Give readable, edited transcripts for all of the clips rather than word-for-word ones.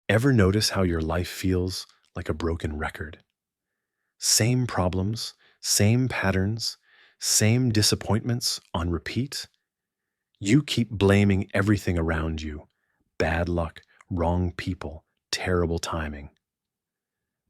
Ever notice how your life feels like a broken record? Same problems, same patterns, same disappointments on repeat? You keep blaming everything around you: bad luck, wrong people, terrible timing.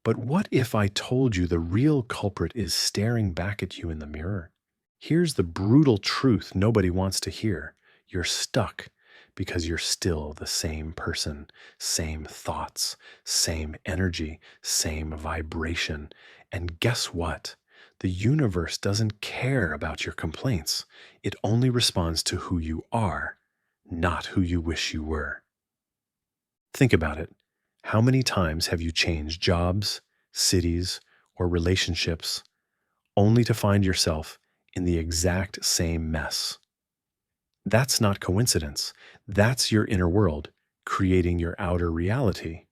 But what if I told you the real culprit is staring back at you in the mirror? Here's the brutal truth nobody wants to hear. You're stuck because you're still the same person, same thoughts, same energy, same vibration. And guess what? The universe doesn't care about your complaints. It only responds to who you are, not who you wish you were. Think about it. How many times have you changed jobs, cities, or relationships only to find yourself in the exact same mess? That's not coincidence. That's your inner world creating your outer reality.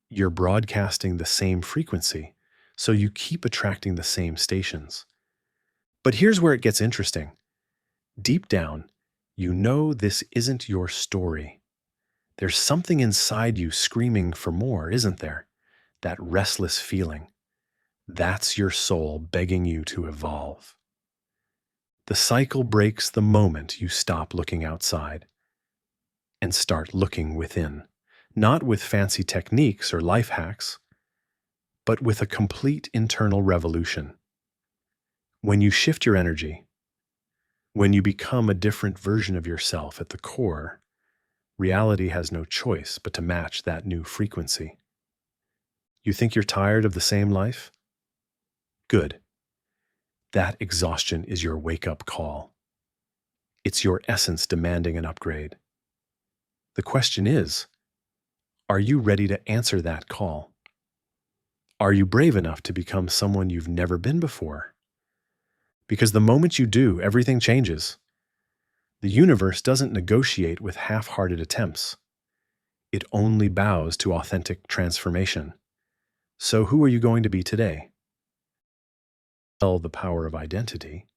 You're broadcasting the same frequency, so you keep attracting the same stations. But here's where it gets interesting. Deep down, you know this isn't your story. There's something inside you screaming for more, isn't there? That restless feeling. That's your soul begging you to evolve. The cycle breaks the moment you stop looking outside and start looking within, not with fancy techniques or life hacks, but with a complete internal revolution. When you shift your energy, when you become a different version of yourself at the core, reality has no choice but to match that new frequency. You think you're tired of the same life? Good. That exhaustion is your wake-up call. It's your essence demanding an upgrade. The question is, are you ready to answer that call? Are you brave enough to become someone you've never been before? Because the moment you do, everything changes. The universe doesn't negotiate with half-hearted attempts. It only bows to authentic transformation. So who are you going to be today? Well, the power of identity.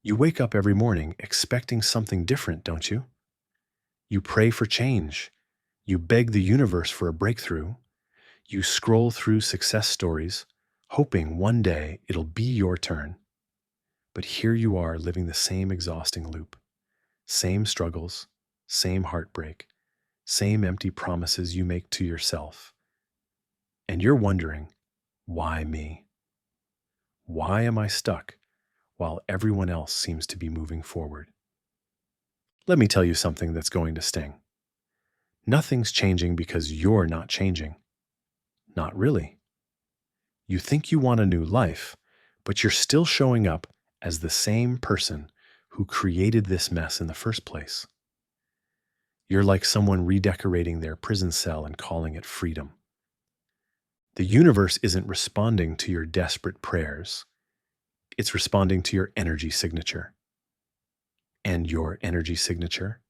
You wake up every morning expecting something different, don't you? You pray for change. You beg the universe for a breakthrough. You scroll through success stories, hoping one day it'll be your turn. But here you are living the same exhausting loop. Same struggles, same heartbreak, same empty promises you make to yourself. And you're wondering, why me? Why am I stuck while everyone else seems to be moving forward? Let me tell you something that's going to sting. Nothing's changing because you're not changing. Not really. You think you want a new life, but you're still showing up as the same person who created this mess in the first place. You're like someone redecorating their prison cell and calling it freedom. The universe isn't responding to your desperate prayers. It's responding to your energy signature. And your energy signature?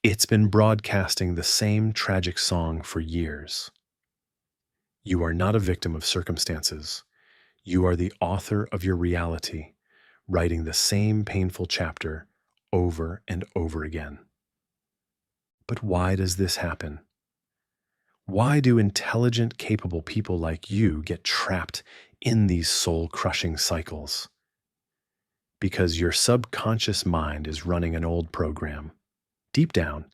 It's been broadcasting the same tragic song for years. You are not a victim of circumstances. You are the author of your reality, writing the same painful chapter over and over again. But why does this happen? Why do intelligent, capable people like you get trapped in these soul-crushing cycles? Because your subconscious mind is running an old program. Deep down,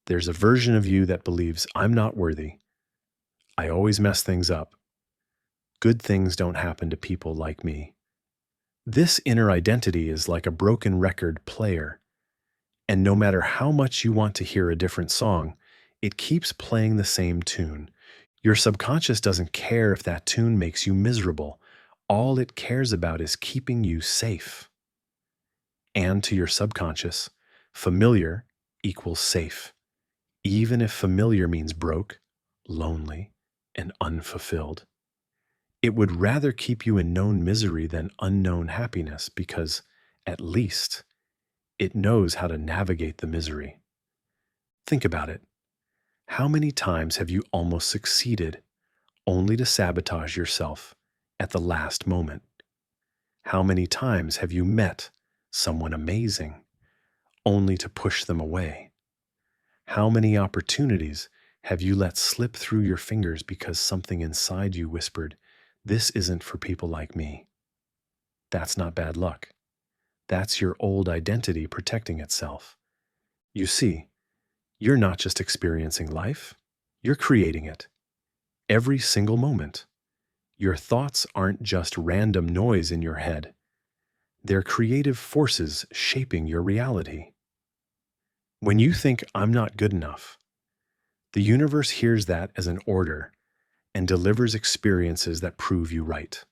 there's a version of you that believes, I'm not worthy. I always mess things up. Good things don't happen to people like me. This inner identity is like a broken record player, and no matter how much you want to hear a different song, it keeps playing the same tune. Your subconscious doesn't care if that tune makes you miserable. All it cares about is keeping you safe. And to your subconscious, familiar equals safe, even if familiar means broke, lonely, and unfulfilled. It would rather keep you in known misery than unknown happiness because, at least, it knows how to navigate the misery. Think about it. How many times have you almost succeeded only to sabotage yourself at the last moment? How many times have you met someone amazing only to push them away? How many opportunities have you let slip through your fingers because something inside you whispered, "This isn't for people like me"? That's not bad luck. That's your old identity protecting itself. You see, you're not just experiencing life, you're creating it. Every single moment. Your thoughts aren't just random noise in your head, they're creative forces shaping your reality. When you think, "I'm not good enough," the universe hears that as an order and delivers experiences that prove you right.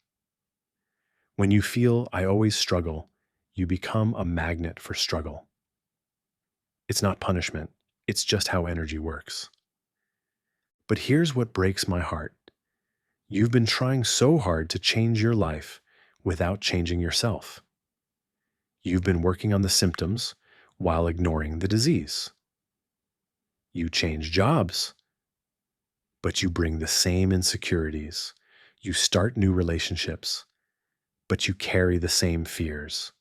When you feel, "I always struggle," you become a magnet for struggle. It's not punishment, it's just how energy works. But here's what breaks my heart. You've been trying so hard to change your life without changing yourself. You've been working on the symptoms while ignoring the disease. You change jobs, but you bring the same insecurities. You start new relationships, but you carry the same fears.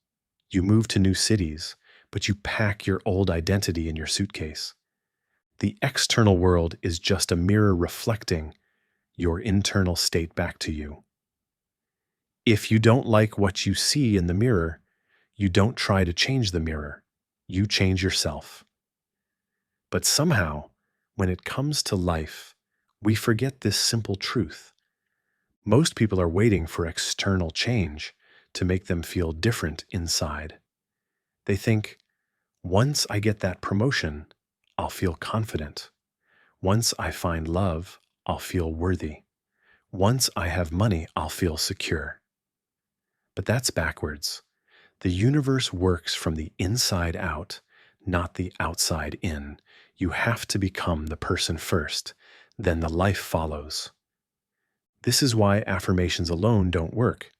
You move to new cities, but you pack your old identity in your suitcase. The external world is just a mirror reflecting your internal state back to you. If you don't like what you see in the mirror, you don't try to change the mirror. You change yourself. But somehow, when it comes to life, we forget this simple truth. Most people are waiting for external change to make them feel different inside. They think, "Once I get that promotion, I'll feel confident. Once I find love, I'll feel worthy. Once I have money, I'll feel secure." But that's backwards. The universe works from the inside out, not the outside in. You have to become the person first, then the life follows. This is why affirmations alone don't work.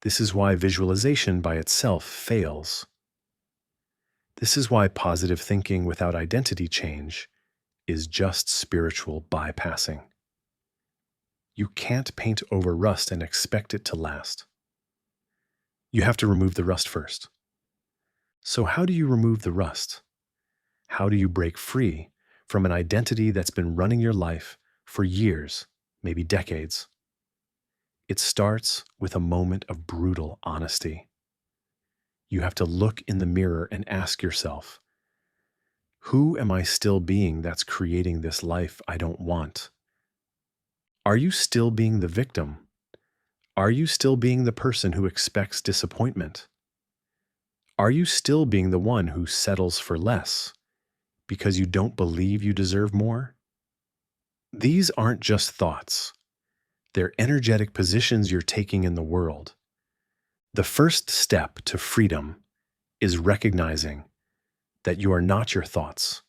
This is why visualization by itself fails. This is why positive thinking without identity change is just spiritual bypassing. You can't paint over rust and expect it to last. You have to remove the rust first. So how do you remove the rust? How do you break free from an identity that's been running your life for years, maybe decades? It starts with a moment of brutal honesty. You have to look in the mirror and ask yourself, who am I still being that's creating this life I don't want? Are you still being the victim? Are you still being the person who expects disappointment? Are you still being the one who settles for less because you don't believe you deserve more? These aren't just thoughts. They're energetic positions you're taking in the world. The first step to freedom is recognizing that you are not your thoughts.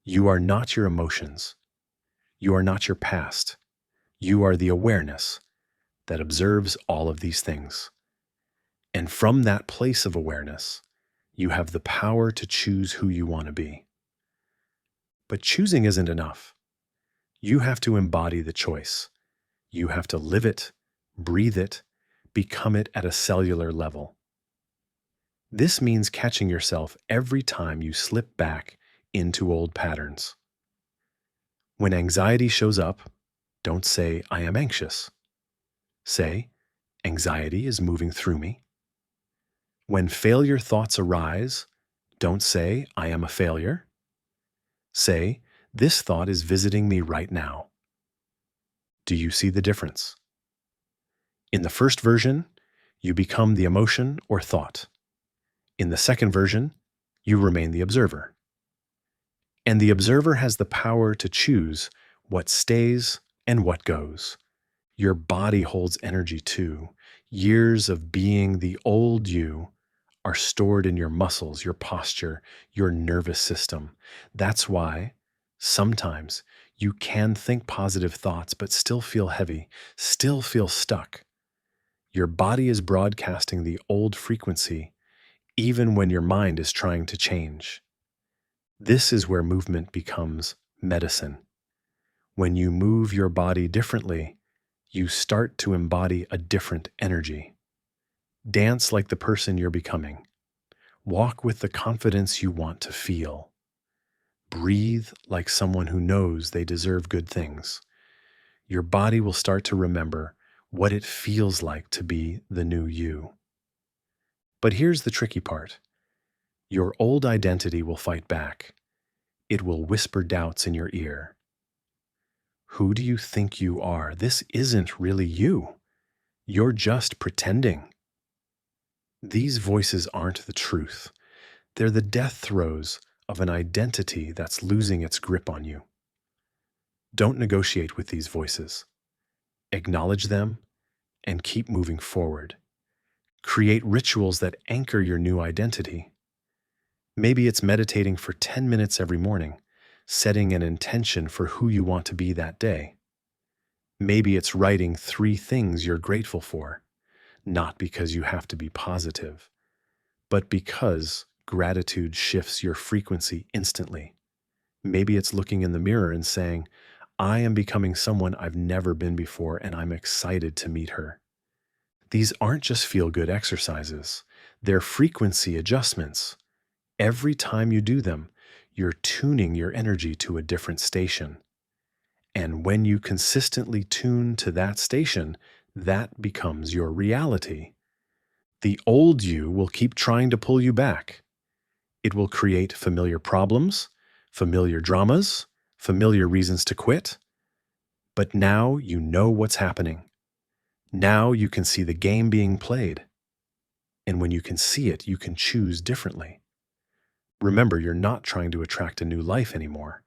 You are not your emotions. You are not your past. You are the awareness that observes all of these things. And from that place of awareness, you have the power to choose who you want to be. But choosing isn't enough. You have to embody the choice. You have to live it, breathe it, become it at a cellular level. This means catching yourself every time you slip back into old patterns. When anxiety shows up, don't say, "I am anxious." Say, "Anxiety is moving through me." When failure thoughts arise, don't say, "I am a failure." Say, "This thought is visiting me right now." Do you see the difference? In the first version, you become the emotion or thought. In the second version, you remain the observer. And the observer has the power to choose what stays and what goes. Your body holds energy too. Years of being the old you are stored in your muscles, your posture, your nervous system. That's why sometimes you can think positive thoughts but still feel heavy, still feel stuck. Your body is broadcasting the old frequency even when your mind is trying to change. This is where movement becomes medicine. When you move your body differently, you start to embody a different energy. Dance like the person you're becoming. Walk with the confidence you want to feel. Breathe like someone who knows they deserve good things. Your body will start to remember what it feels like to be the new you. But here's the tricky part. Your old identity will fight back. It will whisper doubts in your ear. Who do you think you are? This isn't really you. You're just pretending. These voices aren't the truth. They're the death throes of an identity that's losing its grip on you. Don't negotiate with these voices. Acknowledge them and keep moving forward. Create rituals that anchor your new identity. Maybe it's meditating for 10 minutes every morning, setting an intention for who you want to be that day. Maybe it's writing 3 things you're grateful for, not because you have to be positive, but because gratitude shifts your frequency instantly. Maybe it's looking in the mirror and saying, I am becoming someone I've never been before and I'm excited to meet her. These aren't just feel-good exercises. They're frequency adjustments. Every time you do them, you're tuning your energy to a different station. And when you consistently tune to that station, that becomes your reality. The old you will keep trying to pull you back. It will create familiar problems, familiar dramas, familiar reasons to quit. But now you know what's happening. Now you can see the game being played. And when you can see it, you can choose differently. Remember, you're not trying to attract a new life anymore.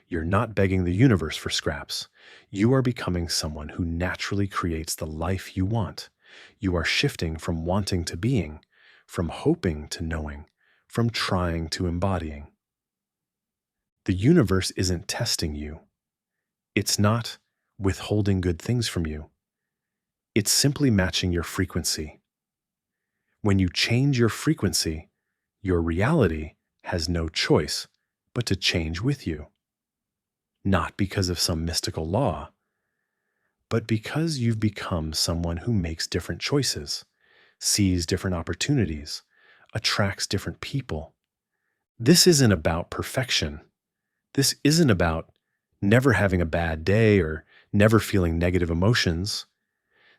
You're not begging the universe for scraps. You are becoming someone who naturally creates the life you want. You are shifting from wanting to being, from hoping to knowing, from trying to embodying. The universe isn't testing you. It's not withholding good things from you. It's simply matching your frequency. When you change your frequency, your reality has no choice but to change with you. Not because of some mystical law, but because you've become someone who makes different choices, sees different opportunities, attracts different people. This isn't about perfection. This isn't about never having a bad day or never feeling negative emotions.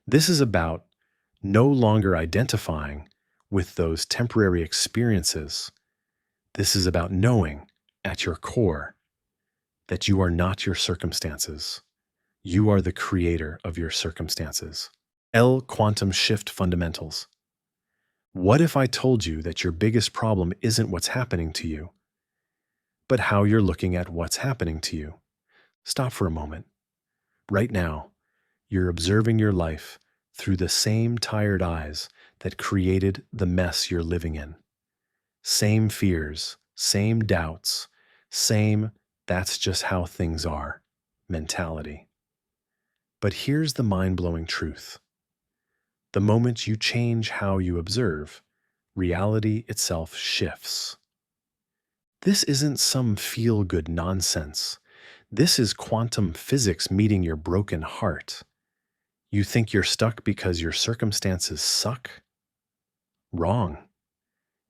This is about no longer identifying with those temporary experiences. This is about knowing at your core that you are not your circumstances. You are the creator of your circumstances. Quantum shift fundamentals. What if I told you that your biggest problem isn't what's happening to you, but how you're looking at what's happening to you? Stop for a moment. Right now, you're observing your life through the same tired eyes that created the mess you're living in. Same fears, same doubts, same "that's just how things are" mentality. But here's the mind-blowing truth. The moment you change how you observe, reality itself shifts. This isn't some feel-good nonsense. This is quantum physics meeting your broken heart. You think you're stuck because your circumstances suck? Wrong.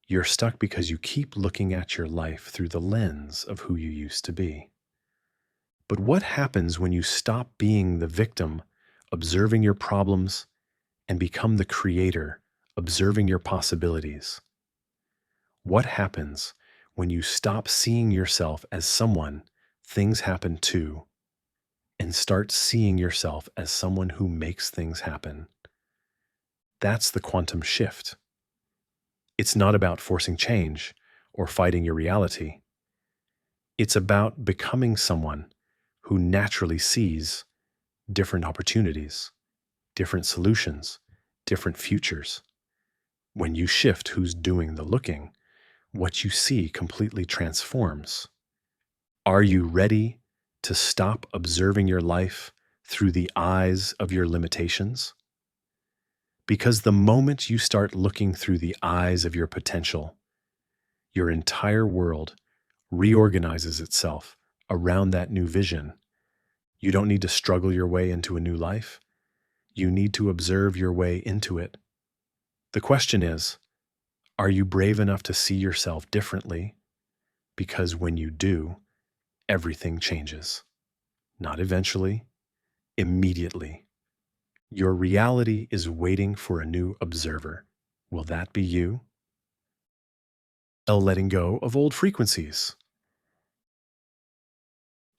You're stuck because you keep looking at your life through the lens of who you used to be. But what happens when you stop being the victim, observing your problems, and become the creator, observing your possibilities? What happens when you stop seeing yourself as someone things happen to and start seeing yourself as someone who makes things happen? That's the quantum shift. It's not about forcing change or fighting your reality. It's about becoming someone who naturally sees different opportunities, different solutions, different futures. When you shift who's doing the looking, what you see completely transforms. Are you ready to stop observing your life through the eyes of your limitations? Because the moment you start looking through the eyes of your potential, your entire world reorganizes itself around that new vision. You don't need to struggle your way into a new life. You need to observe your way into it. The question is, are you brave enough to see yourself differently? Because when you do, everything changes. Not eventually, immediately. Your reality is waiting for a new observer. Will that be you? Letting go of old frequencies.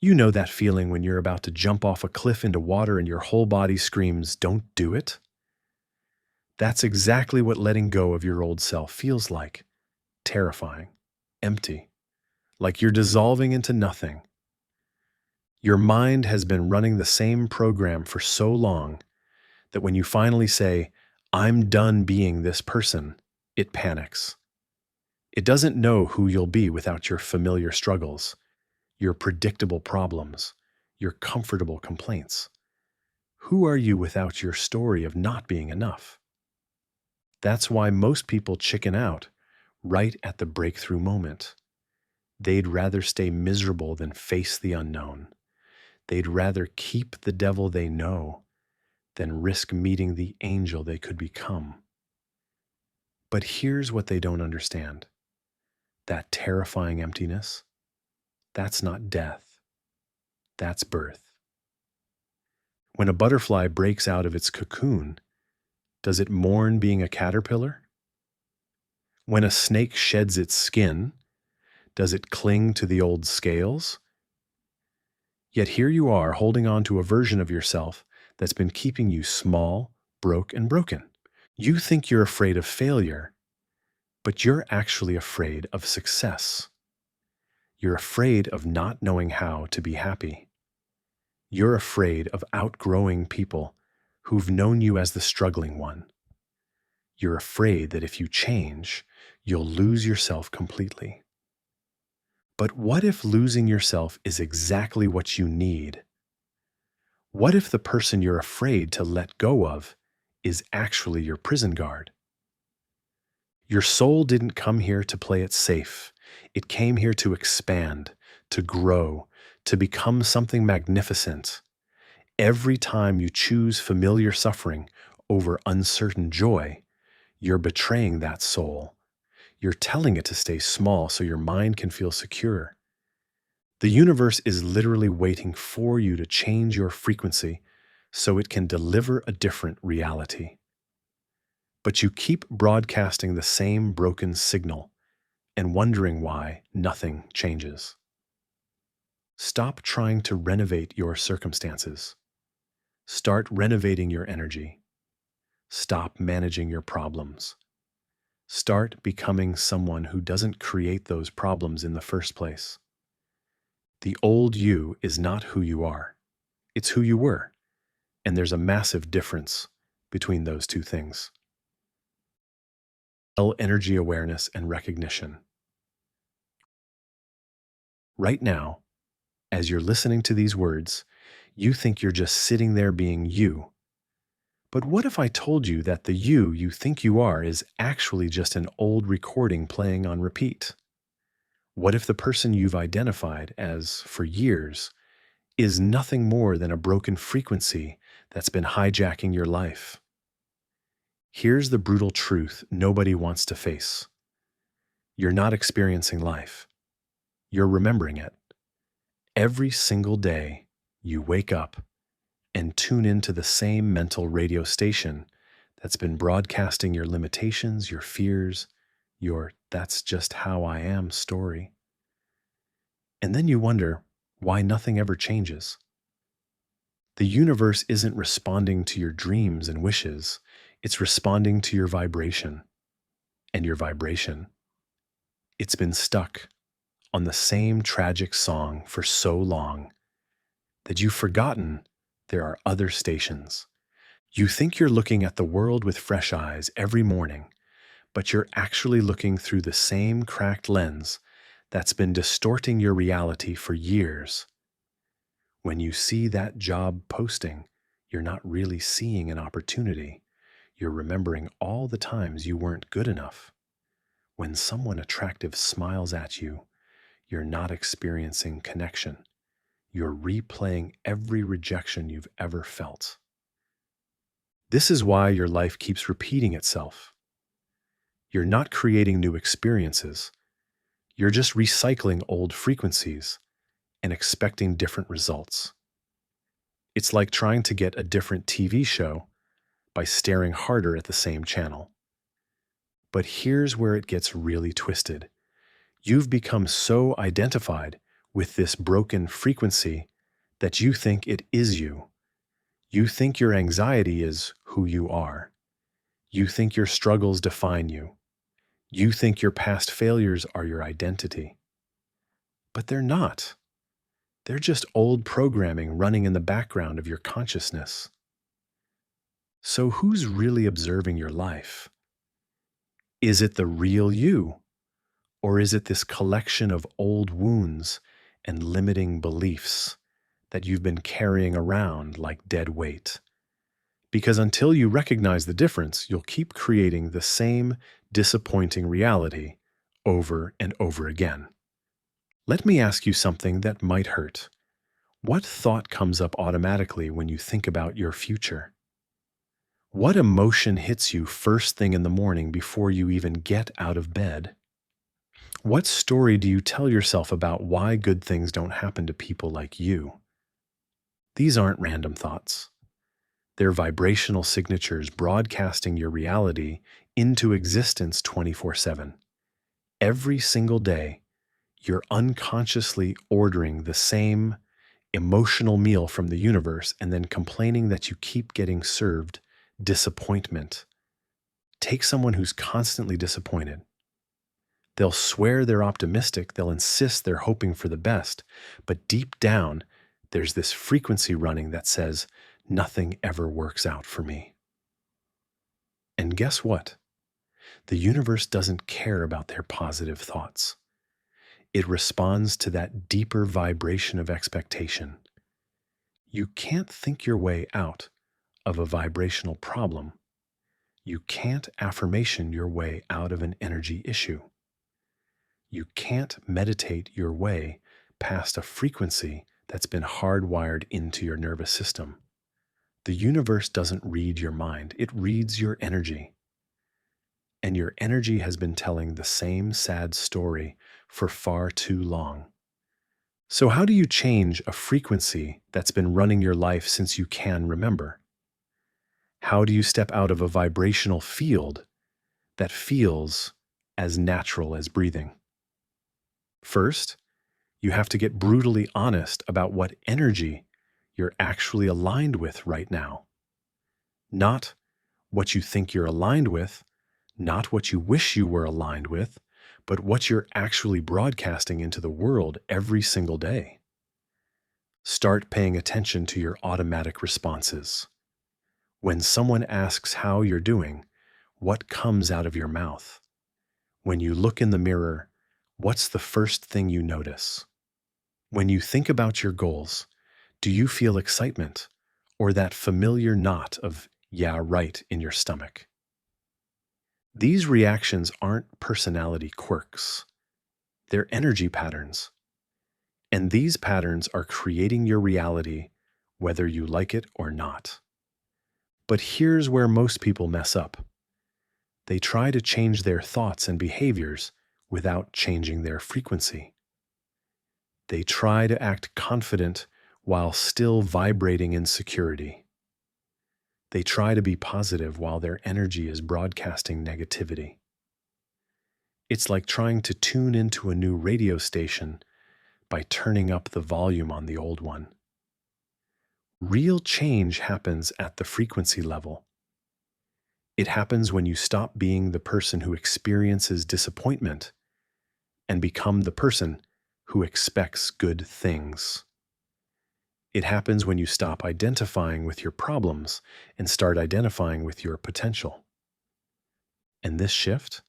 You know that feeling when you're about to jump off a cliff into water and your whole body screams, "Don't do it"? That's exactly what letting go of your old self feels like. Terrifying, empty, like you're dissolving into nothing. Your mind has been running the same program for so long that when you finally say, "I'm done being this person," it panics. It doesn't know who you'll be without your familiar struggles, your predictable problems, your comfortable complaints. Who are you without your story of not being enough? That's why most people chicken out right at the breakthrough moment. They'd rather stay miserable than face the unknown. They'd rather keep the devil they know than risk meeting the angel they could become. But here's what they don't understand: that terrifying emptiness, that's not death, that's birth. When a butterfly breaks out of its cocoon, does it mourn being a caterpillar? When a snake sheds its skin, does it cling to the old scales? Yet here you are holding on to a version of yourself that's been keeping you small, broke, and broken. You think you're afraid of failure, but you're actually afraid of success. You're afraid of not knowing how to be happy. You're afraid of outgrowing people who've known you as the struggling one. You're afraid that if you change, you'll lose yourself completely. But what if losing yourself is exactly what you need? What if the person you're afraid to let go of is actually your prison guard? Your soul didn't come here to play it safe. It came here to expand, to grow, to become something magnificent. Every time you choose familiar suffering over uncertain joy, you're betraying that soul. You're telling it to stay small so your mind can feel secure. The universe is literally waiting for you to change your frequency so it can deliver a different reality. But you keep broadcasting the same broken signal and wondering why nothing changes. Stop trying to renovate your circumstances. Start renovating your energy. Stop managing your problems. Start becoming someone who doesn't create those problems in the first place. The old you is not who you are. It's who you were. And there's a massive difference between those two things. Energy awareness and recognition. Right now, as you're listening to these words, you think you're just sitting there being you. But what if I told you that the you think you are is actually just an old recording playing on repeat? What if the person you've identified as for years is nothing more than a broken frequency that's been hijacking your life? Here's the brutal truth nobody wants to face. You're not experiencing life. You're remembering it. Every single day, you wake up and tune into the same mental radio station that's been broadcasting your limitations, your fears, your "that's just how I am" story. And then you wonder why nothing ever changes. The universe isn't responding to your dreams and wishes, it's responding to your vibration. And your vibration, it's been stuck on the same tragic song for so long that you've forgotten there are other stations. You think you're looking at the world with fresh eyes every morning, but you're actually looking through the same cracked lens that's been distorting your reality for years. When you see that job posting, you're not really seeing an opportunity. You're remembering all the times you weren't good enough. When someone attractive smiles at you, you're not experiencing connection. You're replaying every rejection you've ever felt. This is why your life keeps repeating itself. You're not creating new experiences. You're just recycling old frequencies, and expecting different results. It's like trying to get a different TV show by staring harder at the same channel. But here's where it gets really twisted. You've become so identified with this broken frequency that you think it is you. You think your anxiety is who you are. You think your struggles define you. You think your past failures are your identity. But they're not. They're just old programming running in the background of your consciousness. So who's really observing your life? Is it the real you? Or is it this collection of old wounds and limiting beliefs that you've been carrying around like dead weight? Because until you recognize the difference, you'll keep creating the same disappointing reality over and over again. Let me ask you something that might hurt. What thought comes up automatically when you think about your future? What emotion hits you first thing in the morning before you even get out of bed? What story do you tell yourself about why good things don't happen to people like you? These aren't random thoughts. They're vibrational signatures broadcasting your reality into existence 24/7. Every single day, you're unconsciously ordering the same emotional meal from the universe and then complaining that you keep getting served disappointment. Take someone who's constantly disappointed. They'll swear they're optimistic, they'll insist they're hoping for the best, but deep down, there's this frequency running that says, nothing ever works out for me. And guess what? The universe doesn't care about their positive thoughts. It responds to that deeper vibration of expectation. You can't think your way out of a vibrational problem. You can't affirmation your way out of an energy issue. You can't meditate your way past a frequency that's been hardwired into your nervous system. The universe doesn't read your mind, it reads your energy. And your energy has been telling the same sad story for far too long. So how do you change a frequency that's been running your life since you can remember? How do you step out of a vibrational field that feels as natural as breathing? First, you have to get brutally honest about what energy you're actually aligned with right now. Not what you think you're aligned with, not what you wish you were aligned with, but what you're actually broadcasting into the world every single day. Start paying attention to your automatic responses. When someone asks how you're doing, what comes out of your mouth? When you look in the mirror, what's the first thing you notice? When you think about your goals, do you feel excitement or that familiar knot of, yeah, right, in your stomach? These reactions aren't personality quirks. They're energy patterns. And these patterns are creating your reality, whether you like it or not. But here's where most people mess up. They try to change their thoughts and behaviors without changing their frequency. They try to act confident while still vibrating insecurity. They try to be positive while their energy is broadcasting negativity. It's like trying to tune into a new radio station by turning up the volume on the old one. Real change happens at the frequency level. It happens when you stop being the person who experiences disappointment and become the person who expects good things. It happens when you stop identifying with your problems and start identifying with your potential. And this shift,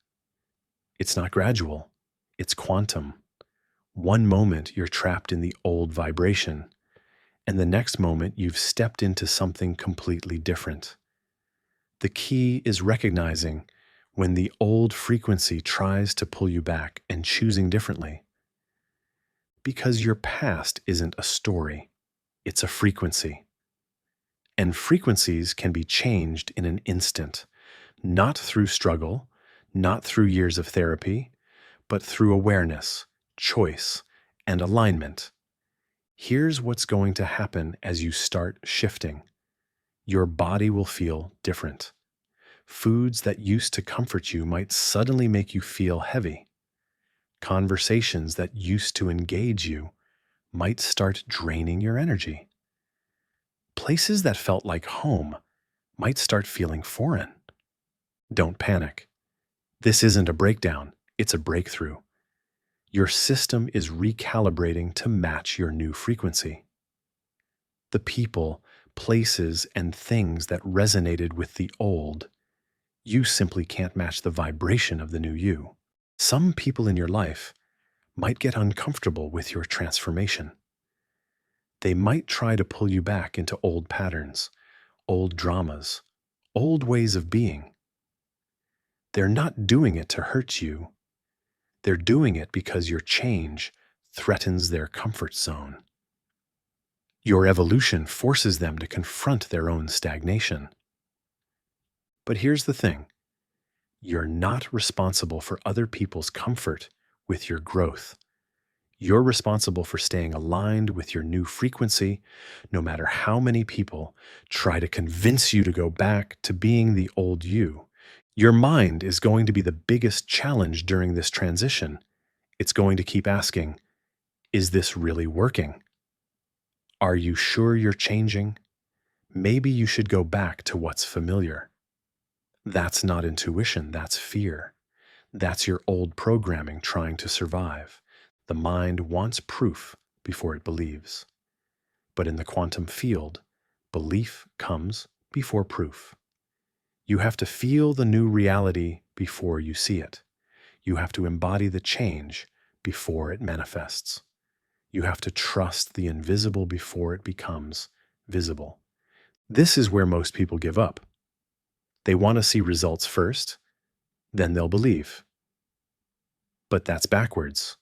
it's not gradual, it's quantum. One moment you're trapped in the old vibration, and the next moment you've stepped into something completely different. The key is recognizing when the old frequency tries to pull you back and choosing differently. Because your past isn't a story, it's a frequency. And frequencies can be changed in an instant, not through struggle, not through years of therapy, but through awareness, choice, and alignment. Here's what's going to happen as you start shifting. Your body will feel different. Foods that used to comfort you might suddenly make you feel heavy. Conversations that used to engage you might start draining your energy. Places that felt like home might start feeling foreign. Don't panic. This isn't a breakdown, it's a breakthrough. Your system is recalibrating to match your new frequency. The people, places, and things that resonated with the old, you simply can't match the vibration of the new you. Some people in your life might get uncomfortable with your transformation. They might try to pull you back into old patterns, old dramas, old ways of being. They're not doing it to hurt you. They're doing it because your change threatens their comfort zone. Your evolution forces them to confront their own stagnation. But here's the thing. You're not responsible for other people's comfort with your growth. You're responsible for staying aligned with your new frequency, no matter how many people try to convince you to go back to being the old you. Your mind is going to be the biggest challenge during this transition. It's going to keep asking, is this really working? Are you sure you're changing? Maybe you should go back to what's familiar. That's not intuition, that's fear. That's your old programming trying to survive. The mind wants proof before it believes. But in the quantum field, belief comes before proof. You have to feel the new reality before you see it. You have to embody the change before it manifests. You have to trust the invisible before it becomes visible. This is where most people give up. They want to see results first, then they'll believe. But that's backwards.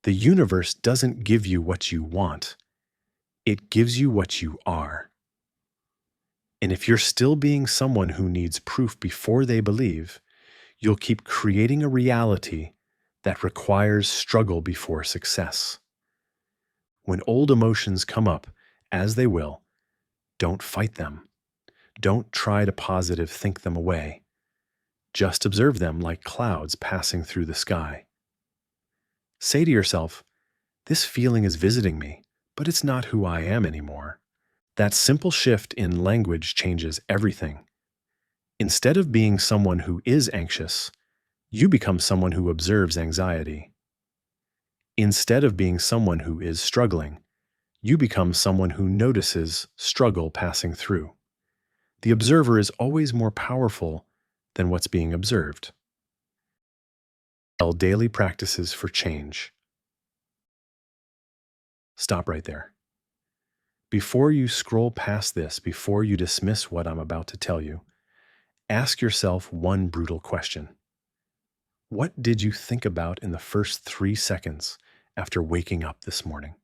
The universe doesn't give you what you want. It gives you what you are. And if you're still being someone who needs proof before they believe, you'll keep creating a reality that requires struggle before success. When old emotions come up, as they will, don't fight them. Don't try to positive think them away. Just observe them like clouds passing through the sky. Say to yourself, this feeling is visiting me, but it's not who I am anymore. That simple shift in language changes everything. Instead of being someone who is anxious, you become someone who observes anxiety. Instead of being someone who is struggling, you become someone who notices struggle passing through. The observer is always more powerful than what's being observed. Daily practices for change. Stop right there. Before you scroll past this, before you dismiss what I'm about to tell you, ask yourself one brutal question. What did you think about in the first 3 seconds after waking up this morning?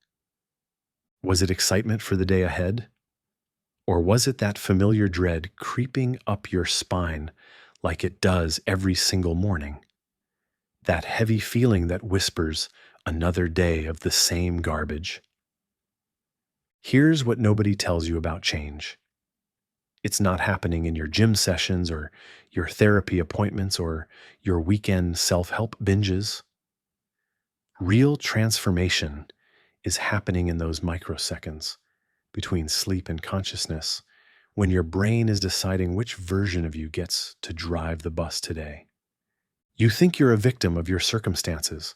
Was it excitement for the day ahead? Or was it that familiar dread creeping up your spine like it does every single morning? That heavy feeling that whispers, another day of the same garbage. Here's what nobody tells you about change. It's not happening in your gym sessions or your therapy appointments or your weekend self-help binges. Real transformation is happening in those microseconds between sleep and consciousness when your brain is deciding which version of you gets to drive the bus today. You think you're a victim of your circumstances,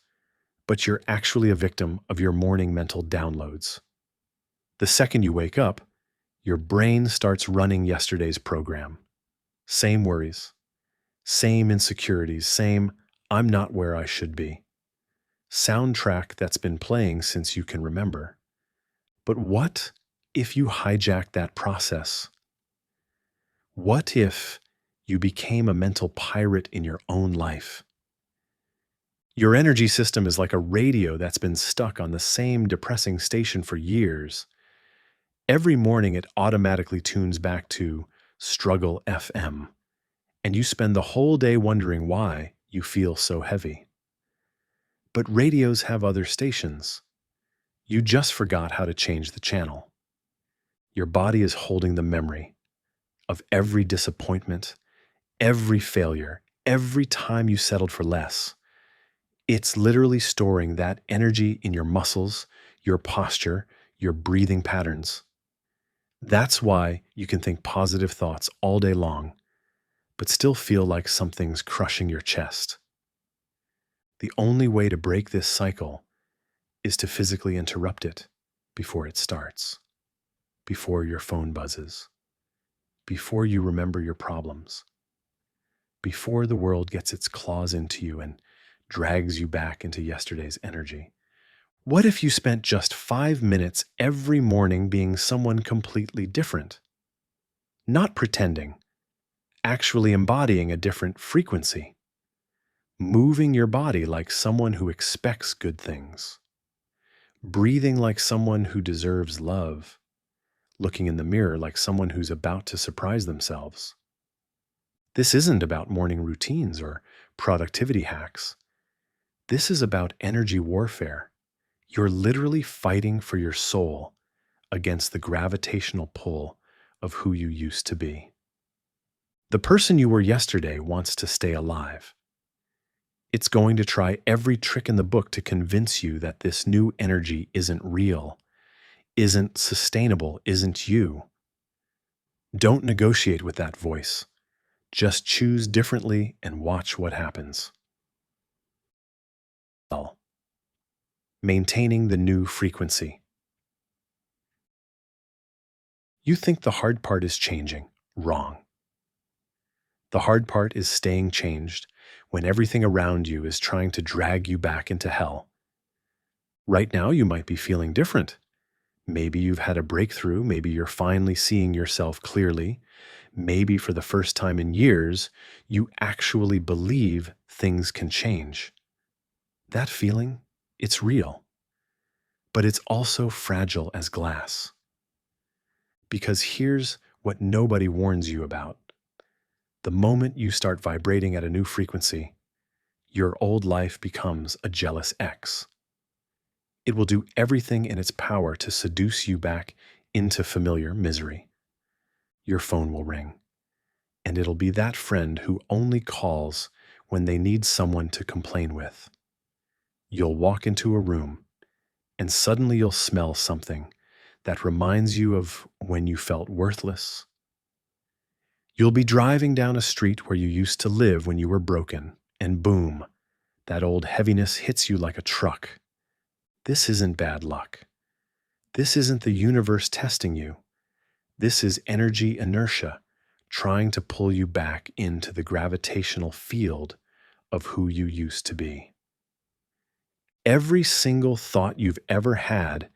but you're actually a victim of your morning mental downloads. The second you wake up, your brain starts running yesterday's program. Same worries, same insecurities, same I'm not where I should be. Soundtrack that's been playing since you can remember. But what if you hijack that process? What if you became a mental pirate in your own life? Your energy system is like a radio that's been stuck on the same depressing station for years. Every morning it automatically tunes back to Struggle FM, and you spend the whole day wondering why you feel so heavy. But radios have other stations. You just forgot how to change the channel. Your body is holding the memory of every disappointment, every failure, every time you settled for less. It's literally storing that energy in your muscles, your posture, your breathing patterns. That's why you can think positive thoughts all day long, but still feel like something's crushing your chest. The only way to break this cycle is to physically interrupt it before it starts, before your phone buzzes, before you remember your problems, before the world gets its claws into you and drags you back into yesterday's energy. What if you spent just 5 minutes every morning being someone completely different? Not pretending, actually embodying a different frequency, moving your body like someone who expects good things, breathing like someone who deserves love, looking in the mirror like someone who's about to surprise themselves. This isn't about morning routines or productivity hacks. This is about energy warfare. You're literally fighting for your soul against the gravitational pull of who you used to be. The person you were yesterday wants to stay alive. It's going to try every trick in the book to convince you that this new energy isn't real, isn't sustainable, isn't you. Don't negotiate with that voice. Just choose differently and watch what happens. Well, maintaining the new frequency. You think the hard part is changing. Wrong. The hard part is staying changed when everything around you is trying to drag you back into hell. Right now, you might be feeling different. Maybe you've had a breakthrough. Maybe you're finally seeing yourself clearly. Maybe for the first time in years, you actually believe things can change. That feeling, it's real. But it's also fragile as glass. Because here's what nobody warns you about. The moment you start vibrating at a new frequency, your old life becomes a jealous ex. It will do everything in its power to seduce you back into familiar misery. Your phone will ring, and it'll be that friend who only calls when they need someone to complain with. You'll walk into a room, and suddenly you'll smell something that reminds you of when you felt worthless. You'll be driving down a street where you used to live when you were broken, and boom, that old heaviness hits you like a truck. This isn't bad luck. This isn't the universe testing you. This is energy inertia trying to pull you back into the gravitational field of who you used to be. Every single thought you've ever had,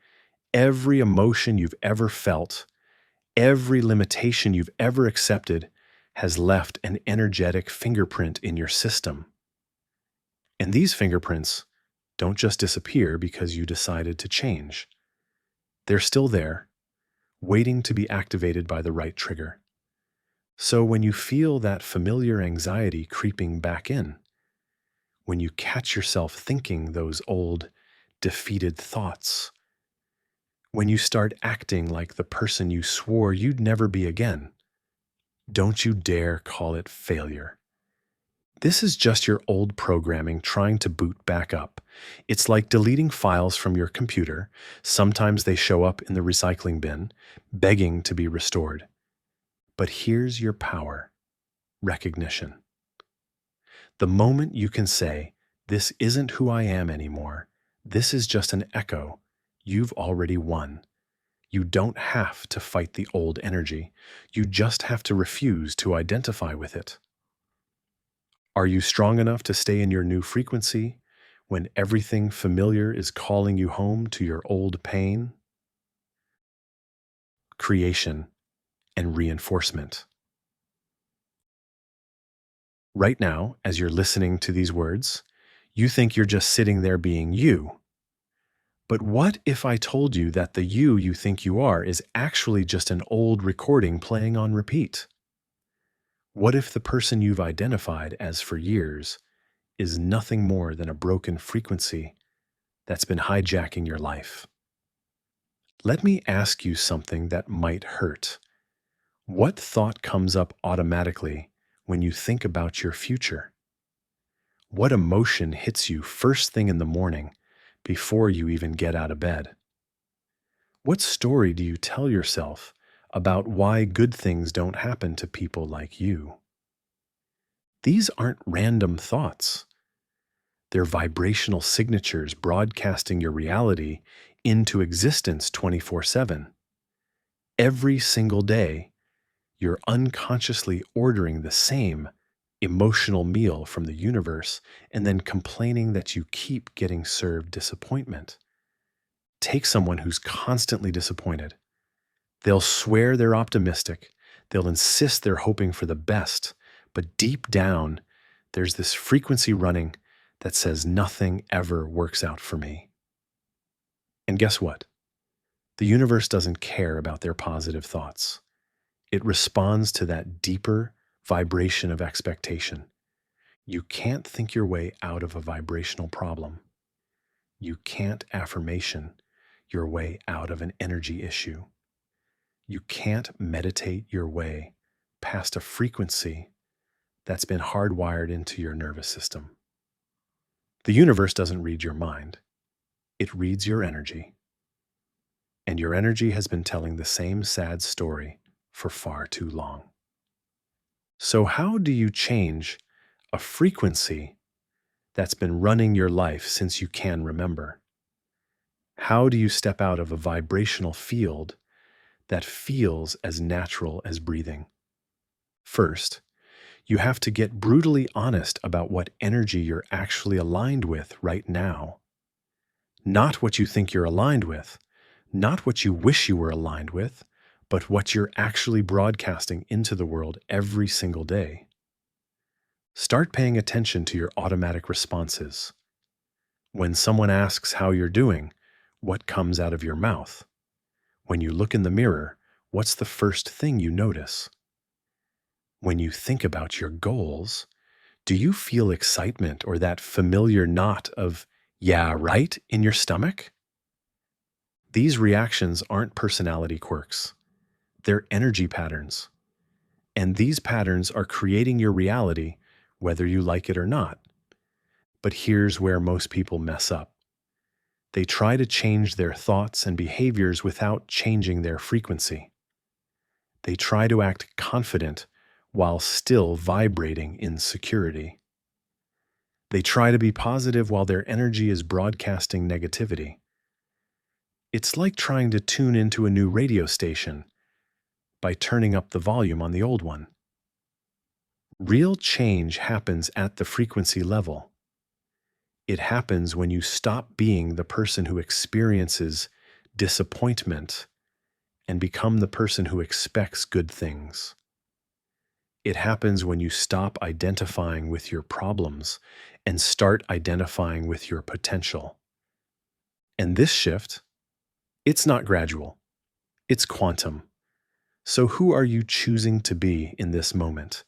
every emotion you've ever felt, every limitation you've ever accepted has left an energetic fingerprint in your system. And these fingerprints don't just disappear because you decided to change. They're still there, waiting to be activated by the right trigger. So when you feel that familiar anxiety creeping back in, when you catch yourself thinking those old, defeated thoughts, when you start acting like the person you swore you'd never be again, don't you dare call it failure. This is just your old programming trying to boot back up. It's like deleting files from your computer. Sometimes they show up in the recycling bin, begging to be restored. But here's your power: recognition. The moment you can say, "This isn't who I am anymore. This is just an echo," you've already won. You don't have to fight the old energy. You just have to refuse to identify with it. Are you strong enough to stay in your new frequency when everything familiar is calling you home to your old pain? Creation and reinforcement. Right now, as you're listening to these words, you think you're just sitting there being you. But what if I told you that the you think you are is actually just an old recording playing on repeat? What if the person you've identified as for years is nothing more than a broken frequency that's been hijacking your life? Let me ask you something that might hurt. What thought comes up automatically when you think about your future? What emotion hits you first thing in the morning before you even get out of bed? What story do you tell yourself about why good things don't happen to people like you? These aren't random thoughts. They're vibrational signatures broadcasting your reality into existence 24/7. Every single day, you're unconsciously ordering the same emotional meal from the universe and then complaining that you keep getting served disappointment. Take someone who's constantly disappointed. They'll swear they're optimistic, they'll insist they're hoping for the best, but deep down, there's this frequency running that says nothing ever works out for me. And guess what? The universe doesn't care about their positive thoughts. It responds to that deeper vibration of expectation. You can't think your way out of a vibrational problem. You can't affirmation your way out of an energy issue. You can't meditate your way past a frequency that's been hardwired into your nervous system. The universe doesn't read your mind, it reads your energy. And your energy has been telling the same sad story for far too long. So, how do you change a frequency that's been running your life since you can remember? How do you step out of a vibrational field that feels as natural as breathing? First, you have to get brutally honest about what energy you're actually aligned with right now. Not what you think you're aligned with, not what you wish you were aligned with, but what you're actually broadcasting into the world every single day. Start paying attention to your automatic responses. When someone asks how you're doing, what comes out of your mouth? When you look in the mirror, what's the first thing you notice? When you think about your goals, do you feel excitement or that familiar knot of, yeah, right, in your stomach? These reactions aren't personality quirks, they're energy patterns. And these patterns are creating your reality, whether you like it or not. But here's where most people mess up. They try to change their thoughts and behaviors without changing their frequency. They try to act confident while still vibrating insecurity. They try to be positive while their energy is broadcasting negativity. It's like trying to tune into a new radio station by turning up the volume on the old one. Real change happens at the frequency level. It happens when you stop being the person who experiences disappointment and become the person who expects good things. It happens when you stop identifying with your problems and start identifying with your potential. And this shift, it's not gradual, it's quantum. So who are you choosing to be in this moment?